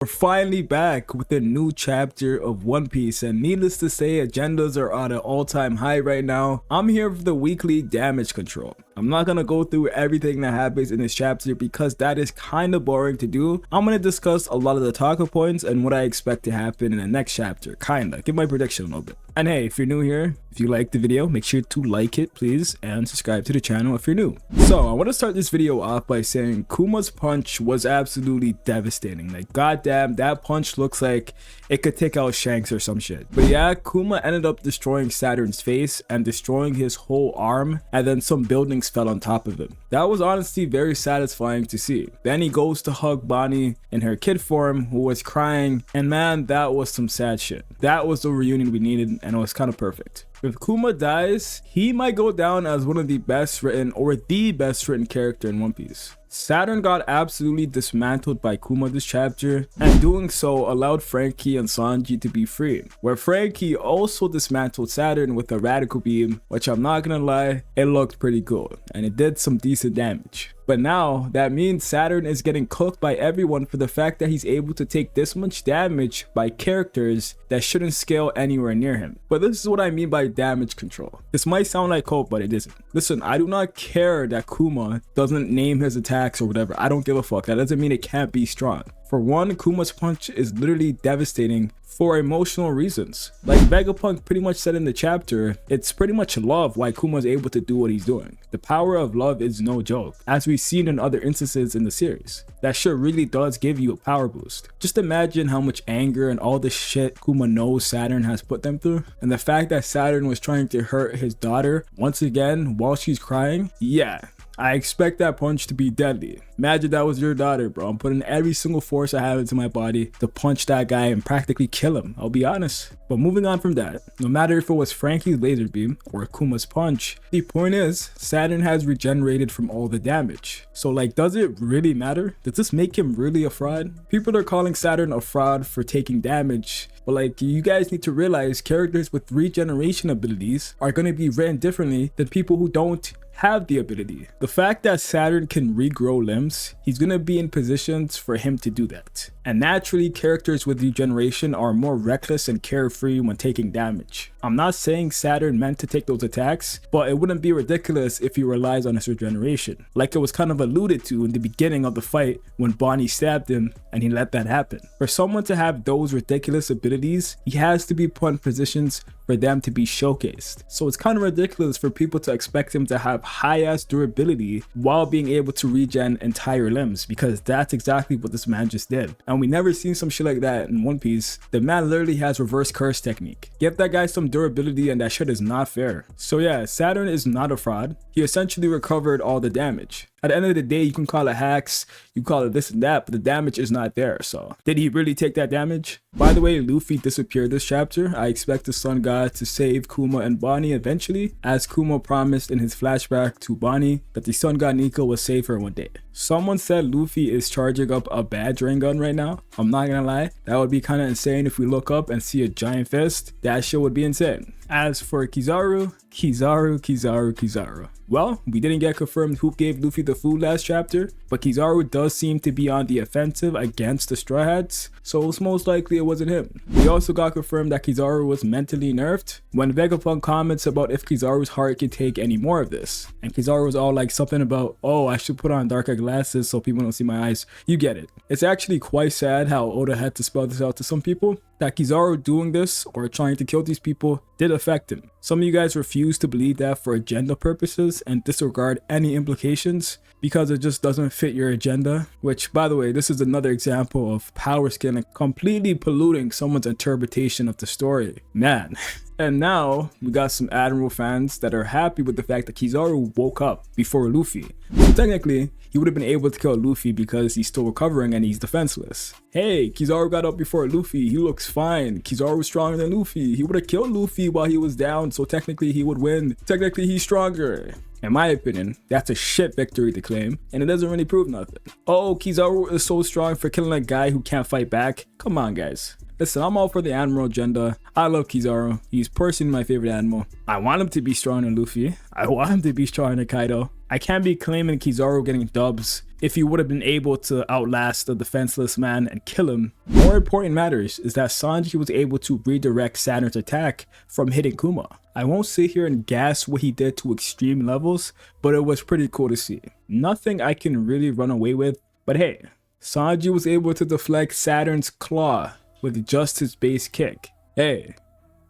We're finally back with a new chapter of One Piece, and needless to say, agendas are at an all-time high right now. I'm here for the weekly damage control. I'm not gonna go through everything that happens in this chapter because that is kind of boring to do. I'm gonna discuss a lot of the talking points and what I expect to happen in the next chapter, kinda give my prediction a little bit. And hey, if you're new here, if you like the video, make sure to like it please, and subscribe to the channel if you're new. So I want to start this video off by saying Kumas Punch was absolutely devastating. Like, goddamn, that punch looks like it could take out Shanks or some shit. But yeah, Kuma ended up destroying Saturn's face and destroying his whole arm, and then some buildings fell on top of him. That was honestly very satisfying to see. Then he goes to hug Bonnie in her kid form, who was crying, and man, that was some sad shit. That was the reunion we needed, and it was kind of perfect. If Kuma dies, he might go down as one of the best written or the best written character in One Piece. Saturn got absolutely dismantled by Kuma this chapter, and doing so allowed Frankie and Sanji to be free, where Frankie also dismantled Saturn with a radical beam, which I'm not gonna lie, it looked pretty cool and it did some decent damage. But now that means Saturn is getting cooked by everyone for the fact that he's able to take this much damage by characters that shouldn't scale anywhere near him. But this is what I mean by damage control. This might sound like hope, but it isn't. Listen, I do not care that Kuma doesn't name his attacks or whatever. I don't give a fuck. That doesn't mean it can't be strong. For one, Kumas Punch is literally devastating for emotional reasons. Like Vegapunk pretty much said in the chapter, it's pretty much love why Kuma is able to do what he's doing. The power of love is no joke, as we've seen in other instances in the series. That shit really does give you a power boost. Just imagine how much anger and all the shit Kuma knows Saturn has put them through, and the fact that Saturn was trying to hurt his daughter once again while she's crying. Yeah, I expect that punch to be deadly. Imagine that was your daughter, bro. I'm putting every single force I have into my body to punch that guy and practically kill him, I'll be honest. But moving on from that, no matter if it was Frankie's laser beam or Kuma's punch, the point is, Saturn has regenerated from all the damage. So like, does it really matter? Does this make him really a fraud? People are calling Saturn a fraud for taking damage, but like, you guys need to realize characters with regeneration abilities are going to be written differently than people who don't have the ability. The fact that Saturn can regrow limbs, he's gonna be in positions for him to do that. And naturally, characters with regeneration are more reckless and carefree when taking damage. I'm not saying Saturn meant to take those attacks, but it wouldn't be ridiculous if he relies on his regeneration, like it was kind of alluded to in the beginning of the fight when Bonnie stabbed him and he let that happen. For someone to have those ridiculous abilities, he has to be put in positions for them to be showcased. So it's kind of ridiculous for people to expect him to have high-ass durability while being able to regen entire limbs, because that's exactly what this man just did. And we never seen some shit like that in One Piece. The man literally has reverse curse technique. Give that guy some durability and that shit is not fair. So yeah, Saturn is not a fraud. He essentially recovered all the damage. At the end of the day, you can call it hacks, you call it this and that, but the damage is not there. So did he really take that damage? By the way, Luffy disappeared this chapter. I expect the Sun God to save Kuma and Bonnie eventually, as Kuma promised in his flashback to Bonnie that the Sun God Nico will save her one day. Someone said Luffy is charging up a bad drain gun right now. I'm not gonna lie, that would be kind of insane if we look up and see a giant fist. That shit would be insane. As for Kizaru, well, we didn't get confirmed who gave Luffy the food last chapter, but Kizaru does seem to be on the offensive against the Straw Hats, so it's most likely it wasn't him. We also got confirmed that Kizaru was mentally nerfed when Vegapunk comments about if Kizaru's heart can take any more of this. And Kizaru was all like something about, oh, I should put on darker glasses so people don't see my eyes. You get it. It's actually quite sad how Oda had to spell this out to some people, that Kizaru doing this or trying to kill these people did affect him. Some of you guys refuse to believe that for agenda purposes and disregard any implications because it just doesn't fit your agenda, which, by the way, this is another example of power scaling completely polluting someone's interpretation of the story. Man. And now we got some Admiral fans that are happy with the fact that Kizaru woke up before Luffy. So technically, he would have been able to kill Luffy because he's still recovering and he's defenseless. Hey, Kizaru got up before Luffy, he looks fine. Kizaru was stronger than Luffy. He would have killed Luffy while he was down, so technically he would win. Technically he's stronger. In my opinion, that's a shit victory to claim, and it doesn't really prove nothing. Oh, Kizaru is so strong for killing a guy who can't fight back? Come on, guys. Listen, I'm all for the Admiral agenda. I love Kizaru. He's personally my favorite Admiral. I want him to be stronger than Luffy. I want him to be stronger than Kaido. I can't be claiming Kizaru getting dubs if he would have been able to outlast the defenseless man and kill him. More important matters is that Sanji was able to redirect Saturn's attack from hitting Kuma. I won't sit here and gas what he did to extreme levels, but it was pretty cool to see. Nothing I can really run away with, but hey, Sanji was able to deflect Saturn's claw with just his base kick. Hey,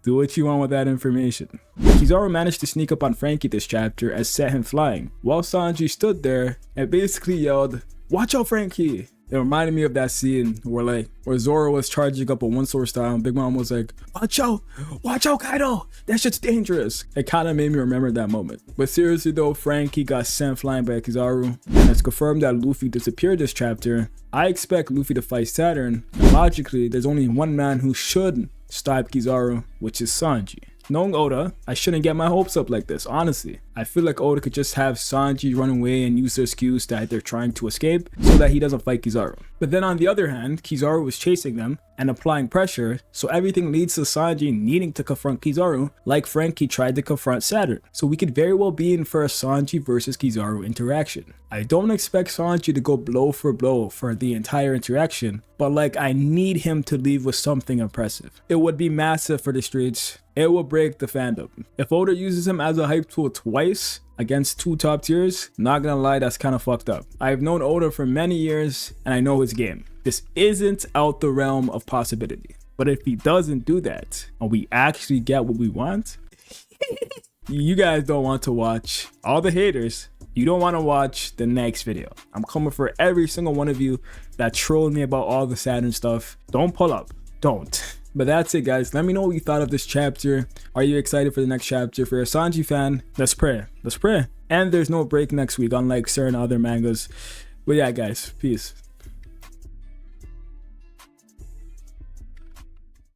do what you want with that information. Kizaru managed to sneak up on Frankie this chapter and set him flying, while Sanji stood there and basically yelled, "Watch out, Frankie!" It reminded me of that scene where Zoro was charging up a one sword style and Big Mom was like, watch out Kaido, that shit's dangerous. It kind of made me remember that moment. But seriously though, Frankie got sent flying by Kizaru, and it's confirmed that Luffy disappeared this chapter. I expect Luffy to fight Saturn, and logically there's only one man who should stop Kizaru, which is Sanji. Knowing Oda, I shouldn't get my hopes up like this, honestly. I feel like Oda could just have Sanji run away and use the excuse that they're trying to escape so that he doesn't fight Kizaru. But then on the other hand, Kizaru was chasing them and applying pressure, so everything leads to Sanji needing to confront Kizaru like Frankie tried to confront Saturn. So we could very well be in for a Sanji versus Kizaru interaction. I don't expect Sanji to go blow for the entire interaction, but I need him to leave with something impressive. It would be massive for the streets. It will break the fandom. If Oda uses him as a hype tool twice against two top tiers, not gonna lie, that's kind of fucked up. I've known Oda for many years and I know his game. This isn't out the realm of possibility. But if he doesn't do that and we actually get what we want, you guys don't want to watch. All the haters, you don't want to watch the next video. I'm coming for every single one of you that trolled me about all the Saturn stuff. Don't pull up. Don't. But that's it, guys. Let me know what you thought of this chapter. Are you excited for the next chapter? If you're a Sanji fan, let's pray. Let's pray. And there's no break next week, unlike certain other mangas. But yeah, guys, peace.